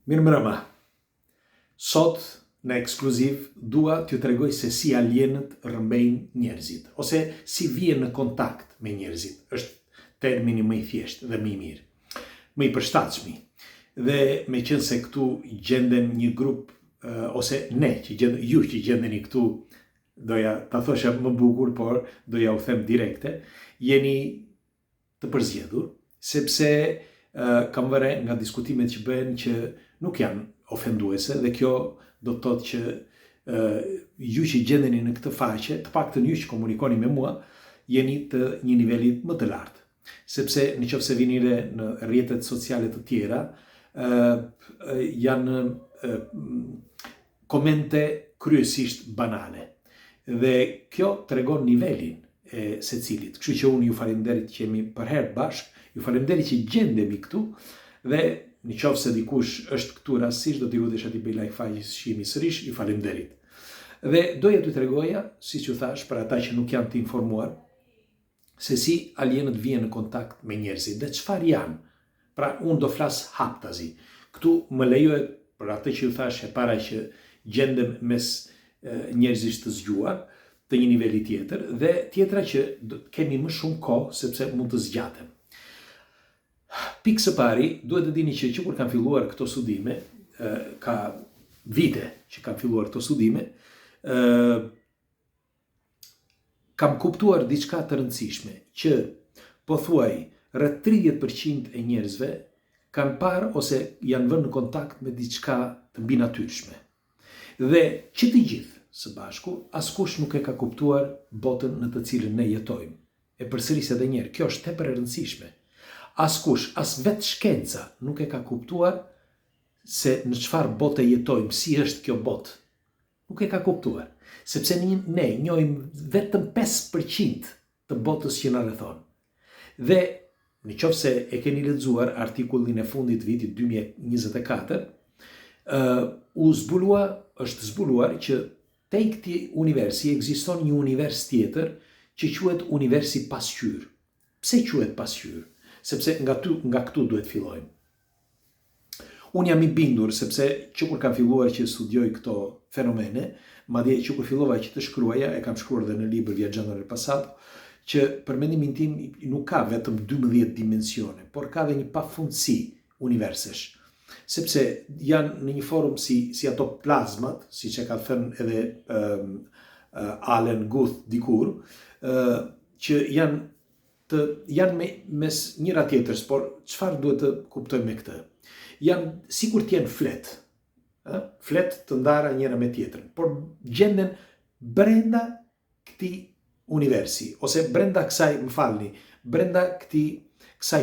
Mirë mbrëma. Sot në ekskluziv dua t'ju tregoj se si alienët rrëmbejnë njerëzit, ose si vjen në kontakt me njerëzit. Është termini më i thjeshtë dhe më i mirë, më i përshtatshëm. Dhe meqense këtu gjenden një grup ose ju që gjendeni këtu, doja ta thosha më bukur, por doja u them direkte, jeni të përzgjedhur, sepse kam vëre nga diskutimet që bëhen që nuk janë ofenduese, dhe kjo do të thotë që ju që gjendeni në këtë faqe, të paktën ju që komunikoni me mua, jeni të një niveli më të lartë. Sepse nëse vini në rrjetet sociale të tjera, janë komente kryesisht banale. Dhe kjo tregon nivelin e secilit. Kështu që unë ju falenderit që jemi për herë bashkë, ju falenderit që gjendemi këtu, dhe nëse dikush është këtu rastësisht, do t'i lutesh atij bëj like faqes shihemi sërish, ju falenderit. Dhe doja t'ju tregoja, siç ju thash, për ata që nuk janë të informuar, se si alienët vijnë në kontakt me njerëzit dhe çfarë janë. Pra, unë do flas haptazi. Këtu më lejohet, për atë që ju thash e para, që gjendem mes njerëzish të zgjuar, të një niveli tjetër, dhe tjetra që kemi më shumë kohë sepse mund të zgjatem. Pikë së pari, duhet të dini që kur kanë filluar këto studime, ka vite që kanë filluar këto studime, kam kuptuar diçka të rëndësishme, që pothuaj rreth 30% e njerëzve kanë parë ose janë vënë në kontakt me diçka të mbinatyrshme. Dhe që të gjithë së bashku, askush nuk e ka kuptuar botën në të cilën ne jetojmë. E përsëris edhe një herë, kjo është tepër e rëndësishme. Askush, as vetë shkenca nuk e ka kuptuar se në çfarë bote jetojmë, si është kjo botë. Nuk e ka kuptuar, sepse ne njohim vetëm 5% të botës që na rrethon. Dhe nëse e keni lexuar artikullin e fundit vitit 2024, është zbuluar që te këtij universi ekziston një univers tjetër që quhet universi pasqyrë. Pse quhet pasqyrë? Sepse nga këtu duhet fillojmë. Unë jam i bindur sepse që kur kam filluar që studioj këto fenomene, madje që kur fillova që të shkruaja, e kam shkruar dhe në libër Viaggiando nel passato, që për mendimin tim nuk ka vetëm 12 dimensione, por ka dhe një pafundësi universish. Sepse janë në një formë si ato plazmat, siç e ka thënë edhe Alan Guth dikur, që janë mes njëra tjetrës, por çfarë duhet të kuptojmë me këtë? Janë sikur të jenë flet të ndara njëra me tjetrën, por gjenden brenda këtij universi, ose brenda kësaj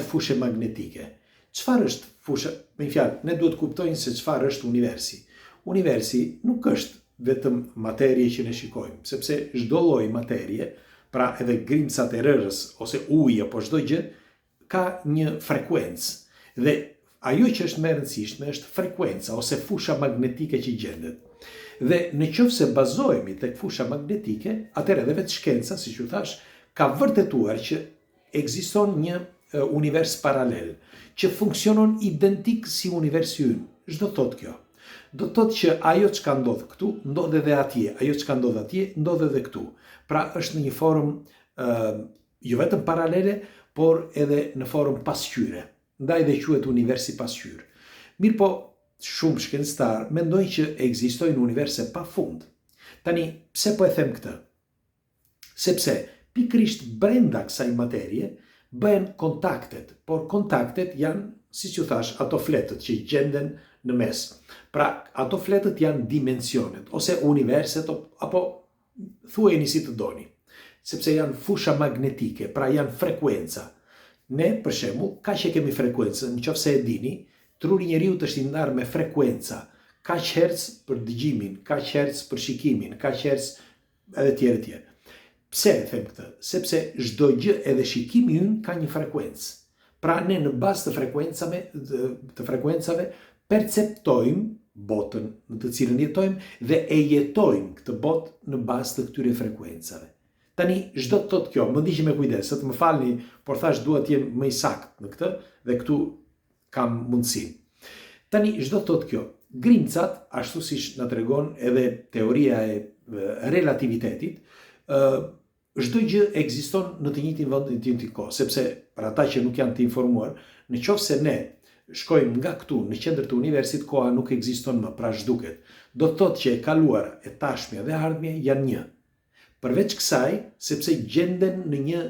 fushe magnetike. Çfarë është fusha? Me fjalë, ne duhet kuptojmë se çfarë është universi. Universi nuk është vetëm materie që ne shikojmë, sepse çdo lloj materie, pra edhe grimcat e rërës ose uji apo çdo gjë, ka një frekuencë. Dhe ajo që është më e rëndësishme është frekuenca ose fusha magnetike që gjendet. Dhe nëse bazohemi tek fusha magnetike, atëherë edhe vetë shkenca, siç ju thash, ka vërtetuar që ekziston një univers paralel, që funksionon identik si universi ynë. Ç'do thotë kjo? Do thotë që ajo çka ndodh këtu, ndodh edhe atje, ajo çka ndodh atje, ndodh edhe këtu. Pra është në një formë jo vetëm paralele, por edhe në formë pasqyre. Ndaj dhe quhet universi pasqyrë. Mirë po, shumë shkencëtar mendojnë që ekzistojnë universi pafund. Tani, pse po e them këtë? Sepse pikërisht brenda kësaj materie bëhen kontaktet, por kontaktet janë, siç ju thash, ato fletët që gjenden në mes. Pra, ato fletët janë dimensionet, ose universit, apo thuajeni si të doni. Sepse janë fusha magnetike, pra janë frekuenca. Ne, për shembull, kaq e kemi frekuencën, nëse e dini, truri i njeriut është i ndarë me frekuenca. Kaq hertz për dëgjimin, kaq hertz për shikimin, kaq hertz edhe tjerë. Pse e them këtë? Sepse çdo gjë, edhe shikimi ynë, ka një frekuencë. Pra ne në bazë të frekuencave perceptojmë botën në të cilën jetojmë dhe e jetojmë këtë botë në bazë të këtyre frekuencave. Tani, çdo të thotë kjo, më ndiqni me kujdes, se të më falni, por thash dua të jem më i saktë në këtë dhe këtu kam mundësinë. Tani, çdo thot kjo, grimcat, ashtu siç na tregon edhe teoria e relativitetit, çdo gjë ekziston në të njëjtin vend në të njëjtin kohë, sepse për ata që nuk janë të informuar, nëse ne shkojmë nga këtu në qendër të universit, koha nuk ekziston më, pra zhduket. Do të thotë që e kaluara, e tashmja dhe ardhmja janë një. Përveç kësaj, sepse gjenden në një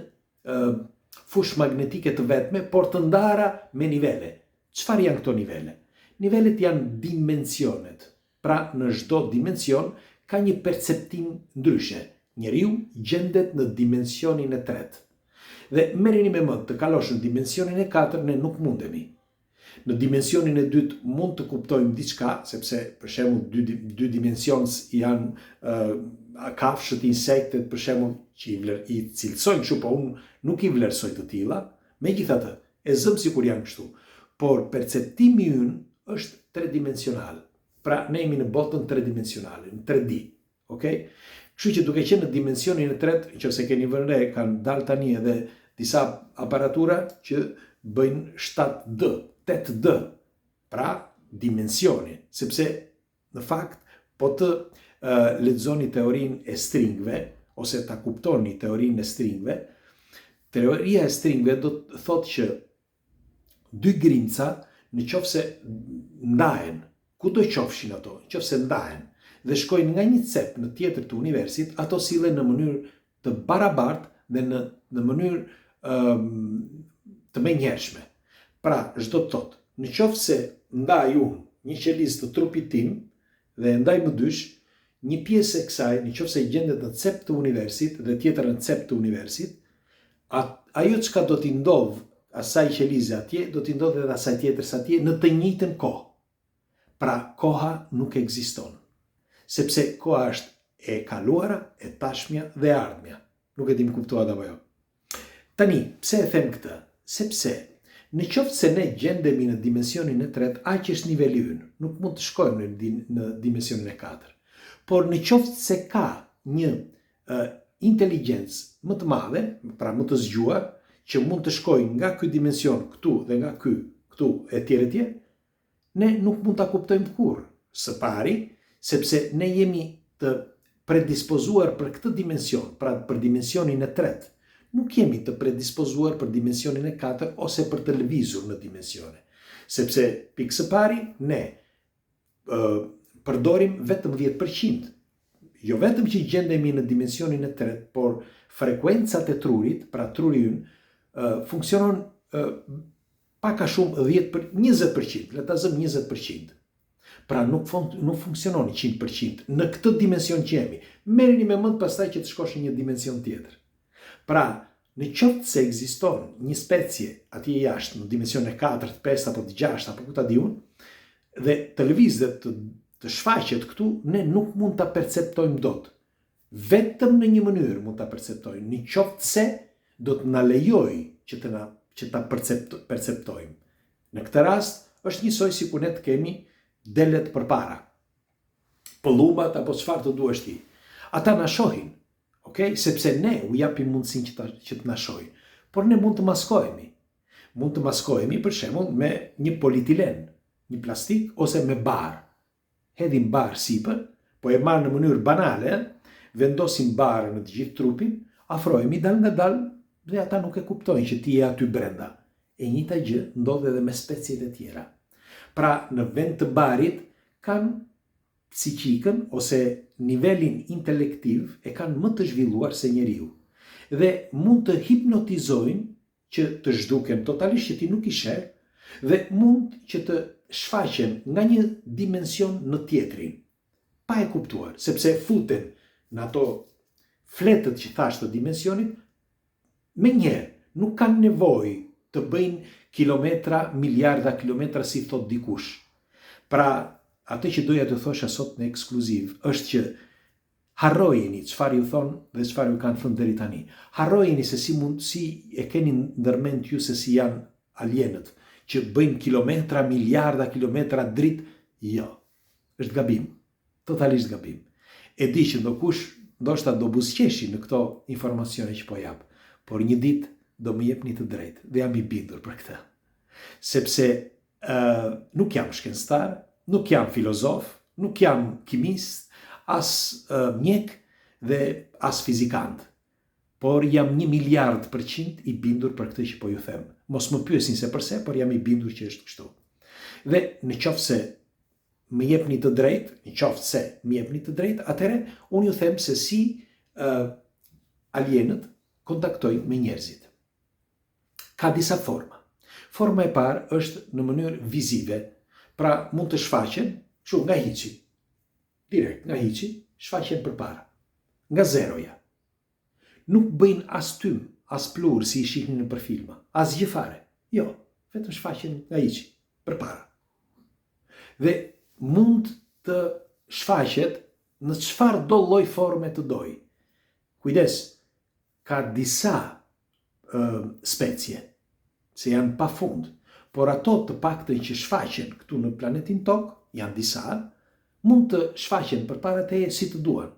fushë magnetike të vetme, por të ndara me nivele. Çfarë janë këto nivele? Nivelet janë dimensionet. Pra, në çdo dimension ka një perceptim ndryshe. Njeriu gjendet në dimensionin e tretë. Dhe merreni me mend, të kalosh në dimensionin e katërt ne nuk mundemi. Në dimensionin e dytë mund të kuptojmë diçka, sepse për shembull dy dimensions janë kafshët, insektet, për shembull, që i cilësojnë kështu, po unë nuk i vlerësoj të tilla. Megjithatë, e zëm sikur janë kështu. Por perceptimi ynë është tridimensional. Pra, ne jemi në botën tridimensionale, në 3D. Okej? Kështu që duke qenë në dimensionin e tretë, nëse keni vënë re, kanë dalë tani edhe disa aparatura që bëjnë 7D. 8D, pra dimensioni, sepse në fakt po të lexoni teorinë e stringëve ose ta kuptoni teorinë e stringëve, teoria e stringëve do të thotë që dy grimca nëse ndahen, ku do qofshin ato, nëse ndahen dhe shkojnë nga një cep në tjetër të universit, ato sillen në mënyrë të barabartë dhe në mënyrë të menjëhershme. Pra, çdo të thotë, nëse ndaj unë një qelizë të trupit tim dhe ndaj më dysh, një pjesë e kësaj, nëse gjendet në cep të universit dhe tjetër në cep të universit, ajo çka do t'i ndodh asaj qelize atje, do t'i ndodh edhe asaj tjetrës atje në të njëjtën kohë. Pra, koha nuk ekziston, sepse koha është e kaluara, e tashmja dhe ardhmja. Nuk e di më kuptuat apo jo. Tani, pse e them këtë? Sepse nëse ne gjendemi në dimensionin e tretë, aq është niveli ynë. Nuk mund të shkojmë në dimensionin e katërt. Por nëse ka një inteligjencë më të madhe, pra më të zgjuar, që mund të shkojë nga ky dimension këtu dhe nga ky këtu etj, ne nuk mund ta kuptojmë kurrë. Së pari, sepse ne jemi të predispozuar për këtë dimension, pra për dimensionin e tretë. Nuk jemi të predispozuar për dimensionin e katërt ose për të lëvizur në dimensione. Sepse pikë së pari, ne përdorim vetëm 10%. Jo vetëm që gjendemi në dimensionin e tretë, por frekuencat e trurit, pra truri ynë, funksionon pak a shumë 20%, le ta zëm 20%. Pra nuk funksionon 100% në këtë dimension që jemi. Merrni me mend pastaj që të shkosh në një dimension tjetër. Pra, nëse ekziston një specie atje jashtë në dimensionin e 4, 5 apo 6 apo ku ta di unë, dhe të lëvizet të shfaqet këtu, ne nuk mund ta perceptojmë dot. Vetëm në një mënyrë mund ta perceptojmë, nëse do të na lejojë që ta perceptojmë. Në këtë rast është njësoj sikur ne të kemi delet përpara. Pëllumat apo çfarë të duash ti. Ata na shohin. Okay? Sepse ne u japim mundësinë që të na shohin. Por ne mund të maskohemi. Mund të maskohemi për shembull me një politilen, një plastik ose me barë. Hedhim barë sipër, po e marr në mënyrë banale, vendosim barën në të gjithë trupin, afrohemi dal nga dal dhe ata nuk e kuptojnë që ti je aty brenda. E njëjta gjë ndodh edhe me speciet e tjera. Pra, në vend të barit kanë psikikën ose nivelin intelektiv e kanë më të zhvilluar se njeriu. Dhe mund të hipnotizojnë që të zhduken totalisht që ti nuk i sheh dhe mund që të shfaqen nga një dimension në tjetrin. Pa e kuptuar, sepse futen në ato fletët që thash të dimensionit, me njerë nuk kanë nevojë të bëjnë kilometra, miliarda kilometra si thot dikush. Pra, atë që doja të thosha sot në ekskluziv është që harrojeni çfarë ju thonë dhe çfarë ju kanë thënë deri tani. Harrojeni se si e keni ndërmend ju se si janë alienët që bëjnë kilometra, miliarda kilometra dritë. Jo, është gabim, totalisht gabim. E di që ndoshta do buzëqeshi në këto informacione që po jap, por një ditë do më jepni të drejtë dhe jam i bindur për këtë. Sepse nuk jam shkencëtar, nuk jam filozof, nuk jam kimist, as mjek dhe as fizikant. Por jam 1 miliard% i bindur për këtë që po ju them. Mos më pyesin se përse, por jam i bindur që është kështu. Dhe në qoftë se më jepni të drejtë, atëherë unë ju them se si alienët kontaktojnë me njerëzit. Ka disa forma. Forma e parë është në mënyrë vizive, pra mund të shfaqen nga hiçi. Direkt nga hiçi shfaqen përpara. Nga zeroja. Nuk bëjnë as tym, as plur si i shihni në për filma, as gjë fare. Jo, vetëm shfaqen nga hiçi, përpara. Dhe mund të shfaqet në çfarë do lloj forme të doj. Kujdes, ka disa specie, se janë pafund, por ato të paktën që shfaqen këtu në planetin Tokë, janë disa, mund të shfaqen përpara teje si të duan.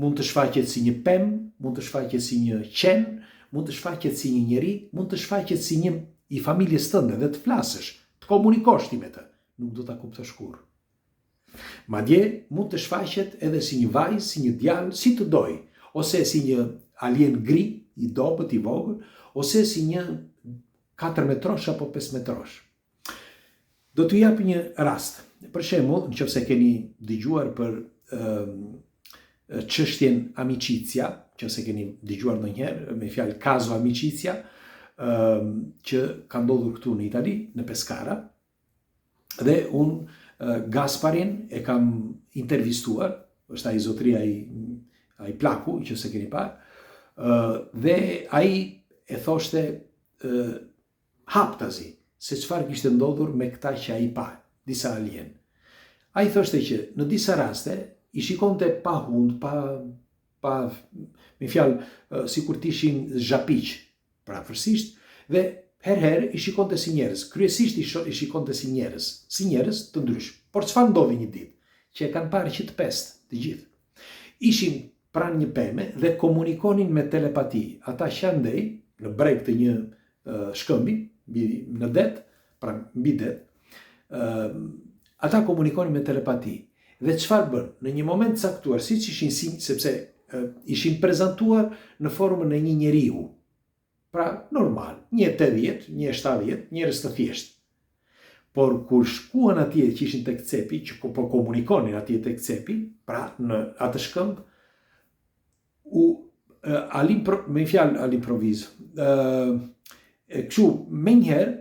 Mund të shfaqet si një pemë, mund të shfaqet si një qen, mund të shfaqet si një njeri, mund të shfaqet si një i familjes tënde dhe të flasësh, të komunikosh ti me të. Nuk do ta kuptosh kurrë. Madje mund të shfaqet edhe si një vajzë, si një djalë, si të doj, ose si një alien gri, i dobët, i vogël, ose si një 4 metrosh apo 5 metrosh. Do t'ju jap një rast. Për shembull, nëse keni dëgjuar për çështjen amicizia, nëse keni dëgjuar ndonjëherë me fjalë caso amicizia, që ka ndodhur këtu në Itali, në Pescara, dhe unë Gasparin e kam intervistuar, është ai zotria ai plaku, që se keni parë, dhe ai e thoshte haptazi se çfarë kishte ndodhur me këta që ai pa, disa alien. Ai thoshte që në disa raste i shikonte pa hund, me fjalë sikur të ishin zhapiq, pra afërsisht, dhe herëherë i shikonte si njerëz. Kryesisht i shikonte si njerëz të ndryshëm. Por çfarë ndodhi një ditë? Që e kanë parë që të pestë, të gjithë. Ishin pranë një peme dhe komunikonin me telepati. Ata që andej në breg të një shkëmbi, në det, pra mbi det, ata komunikonin me telepati. Dhe çfarë bën? Në një moment caktuar, siç ishin sepse ishin prezantuar në formën e një njeriu. Pra normal, 1,80, 1,70, njerëz të thjeshtë. Por kur shkuan atje që ishin tek cepi, që po komunikonin atje tek cepi, pra në atë shkëmb, me fjalë all'improvviso, kështu menjëherë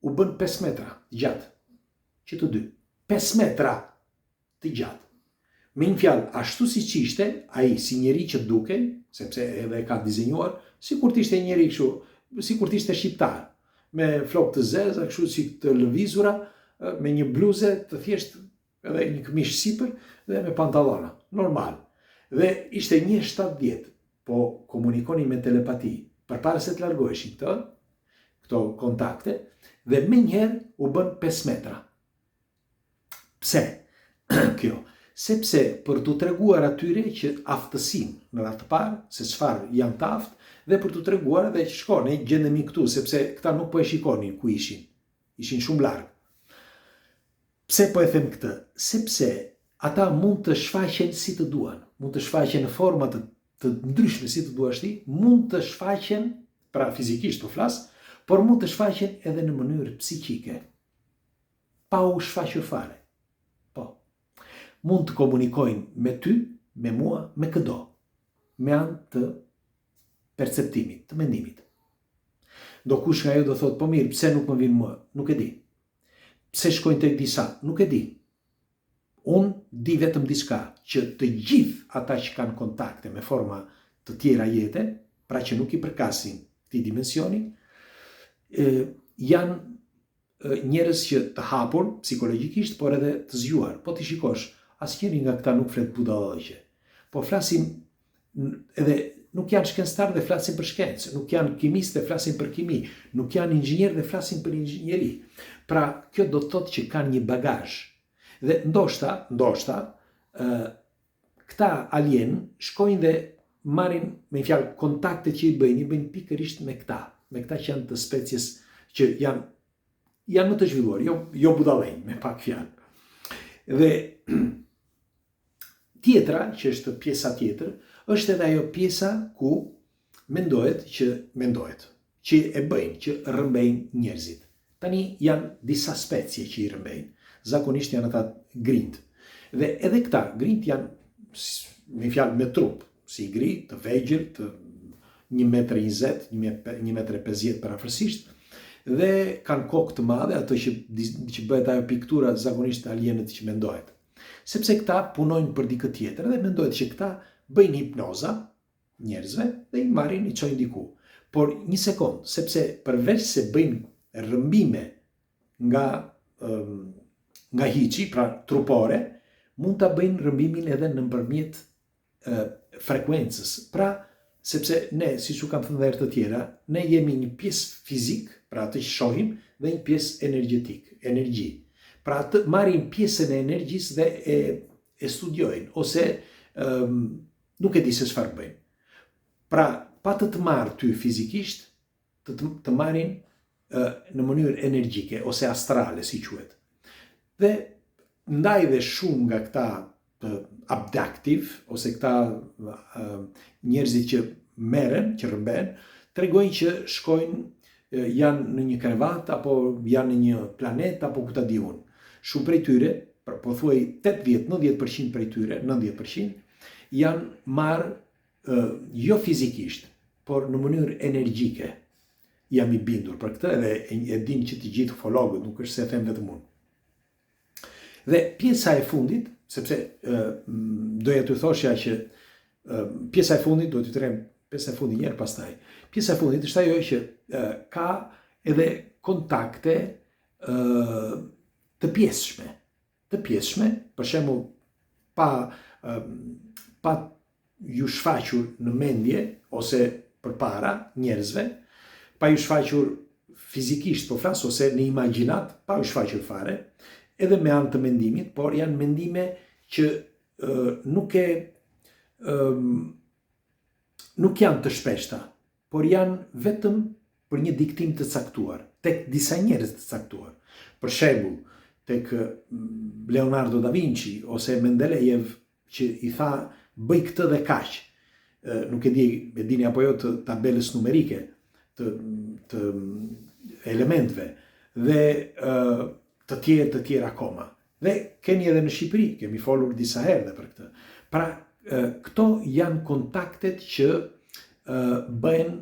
u bën 5 metra gjatë, që të dy, 5 metra të gjatë. Me një fjalë, ashtu si që ishte, ai si njeri që duke, sepse edhe ka dizenjuar, si kur t'ishte njeri kështu, si kur t'ishte shqiptar, me flokë të zeza, kështu si të lëvizura, me një bluze të thjeshtë, edhe një këmish sipër, dhe me pantallona, normal. Dhe ishte 1,70, po komunikoni me telepati, përpara se të largoheshin këto kontakte, dhe menjëherë u bën 5 metra. Pse? Kjo. Sepse për t'u treguar atyre që aftësinë në atë parë, se çfarë janë të aftë, dhe për t'u treguar edhe që shkoni, gjendemi këtu, sepse këta nuk po e shikonin ku ishin. Ishin shumë larg. Pse po e them këtë? Sepse ata mund të shfaqen si të duan, mund të shfaqen në forma të ndryshme si të duash ti, mund të shfaqen, pra fizikisht po flas, por mund të shfaqen edhe në mënyrë psiqike. Pa u shfaqur fare. Mund të komunikojnë me ty, me mua, me këdo, me anë të perceptimit, të mendimit. Do kush nga ju do thotë, po mirë, pse nuk më vinë mua? Nuk e di. Pse shkojnë tek disa? Nuk e di. Unë di vetëm diçka, që të gjithë ata që kanë kontakte me forma të tjera jete, pra që nuk i përkasin këtij dimensioni, janë njerëz që të hapur psikologjikisht, por edhe të zgjuar. Po ti shikosh, asnjëri nga këta nuk flet budallëqe. Po flasin edhe nuk janë shkencëtar dhe flasin për shkencë, nuk janë kimistë dhe flasin për kimi, nuk janë inxhinierë dhe flasin për inxhinieri. Pra, kjo do të thotë që kanë një bagazh. Dhe ndoshta këta alien shkojnë dhe marrin me fjalë kontaktet që i bëjnë pikërisht me këta që janë të species që janë janë më të zhvilluar, jo budallënj, me pak fjalë. Dhe tjetra, që është pjesa tjetër, është edhe ajo pjesa ku mendohet, që e bëjnë, që rrëmbejnë njerëzit. Tani janë disa specie që i rrëmbejnë. Zakonisht janë ata grind. Dhe edhe këta grind janë, me fjalë, me trup, si gri, të vegjël, të 1,20 m, 1,50 m parafërsisht, dhe kanë kokë të madhe, ato që bëhet ajo piktura zakonisht alienët që mendohet. Sepse këta punojnë për dikë tjetër dhe mendohet që këta bëjnë hipnoza njerëzve dhe i marrin, i çojnë diku. Por një sekond, sepse përveç se bëjnë rrëmbime nga hiçi, pra trupore, mund ta bëjnë rrëmbimin edhe nëpërmjet frekuencës. Pra, sepse ne, siç u kam thënë herë të tjera, ne jemi një pjesë fizik, pra atë që shohim, dhe një pjesë energjetik, energji. Pra të marrin pjesën e energjisë dhe e studiojnë, ose nuk e di se çfarë bëjnë. Pra, pa të marrë ty fizikisht, të marrin në mënyrë energjike, ose astrale, si quhet. Dhe ndaj dhe shumë nga këta abductive, ose këta njerëzit që merren, që rrëmben, tregojnë që shkojnë, janë në një krevat, apo janë në një planet, apo ku ta di unë. Shumë prej tyre, po thuaj 80-90% prej tyre, 90%, janë marrë jo fizikisht, por në mënyrë energjike. Jam i bindur për këtë dhe e din që të gjithë ufologët, nuk është se them vetëm unë. Dhe pjesa e fundit, sepse doja të thoshja që pjesa e fundit, do t'ju them pjesa e fundit njerë pastaj. Pjesa e fundit është ajo që ka edhe kontakte të pjesshme, për shembull pa ju shfaqur në mendje ose përpara njerëzve, pa ju shfaqur fizikisht, po flas, ose në imagjinat, pa ju shfaqur fare, edhe me anë të mendimit, por janë mendime që nuk janë të shpeshta, por janë vetëm për një diktim të caktuar, tek disa njerëz të caktuar. Për shembull, tek Leonardo da Vinci ose Mendelejev, që i tha bëj këtë dhe kaq. Nuk e dini apo jo të tabelës numerike, të elementve, dhe të tjerë akoma. Dhe keni edhe në Shqipëri, kemi folur disa herë dhe për këtë. Pra, këto janë kontaktet që bëhen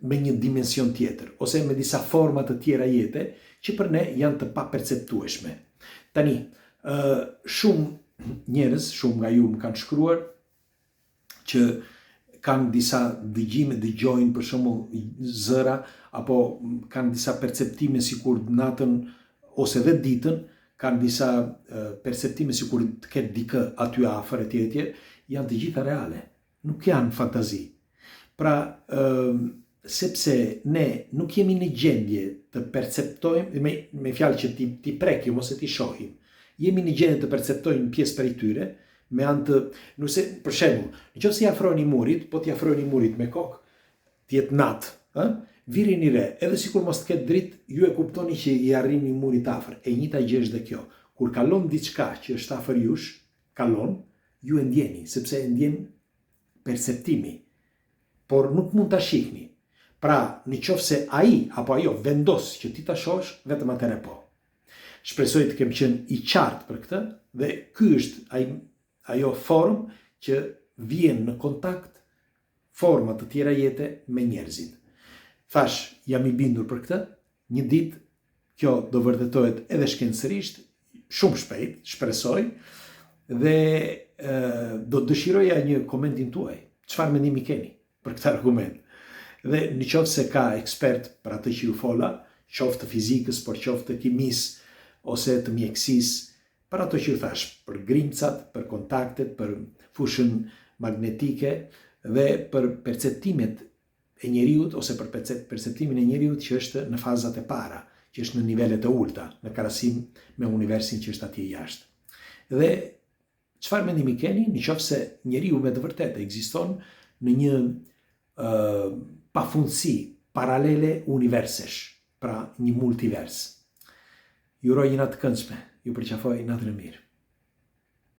me një dimension tjetër, ose me disa forma të tjera jete, që për ne janë të paperceptueshme. Tani, shumë njerëz, shumë nga ju më kanë shkruar, që kanë disa dëgjime, dëgjojnë për shembull zëra, apo kanë disa perceptime sikur natën ose dhe ditën, kanë disa perceptime sikur të ketë dikë aty afër etj, janë të gjitha reale, nuk janë fantazi. Pra, sepse ne nuk jemi në gjendje të perceptojmë, me fjalë që ti prekim ose ti shohim, jemi në gjendje të perceptojmë pjesë prej tyre, me anë të, nëse, për shembull, nëse i afroni murit, po t'i afroni murit me kokë, t'jetë natë, virini re, edhe sikur mos të ketë dritë, ju e kuptoni që i arrini murit afër. E njëjta gjë është dhe kjo. Kur kalon diçka që është afër jush, ju e ndjeni, sepse e ndjen perceptimi, por nuk mund ta shihni. Pra, nëse ai apo ajo vendos që ti ta shohësh, vetëm atëherë po. Shpresoj të kem qenë i qartë për këtë, dhe ky është ajo formë që vjen në kontakt forma të tjera jete me njerëzit. Thash, jam i bindur për këtë, një ditë kjo do vërtetohet edhe shkencërisht, shumë shpejt, shpresoj, dhe do dëshiroja një komentin tuaj. Çfarë mendimi keni për këtë argument? Dhe nëse ka ekspert për atë që ju fola, qoftë të fizikës, por qoftë të kimisë, ose të mjekësisë, për ato që ju thash, për grimcat, për kontaktet, për fushën magnetike dhe për perceptimet e njeriut, ose për perceptimin e njeriut që është në fazat e para, që është në nivelet e ulta, në krahasim me universin që është atje jashtë. Dhe çfarë mendimi keni nëse njeriu me të vërtetë ekziston në një pafundësi paralele universish, pra një multivers. Ju uroj një natë të këndshme, ju përqafoj natën e mirë.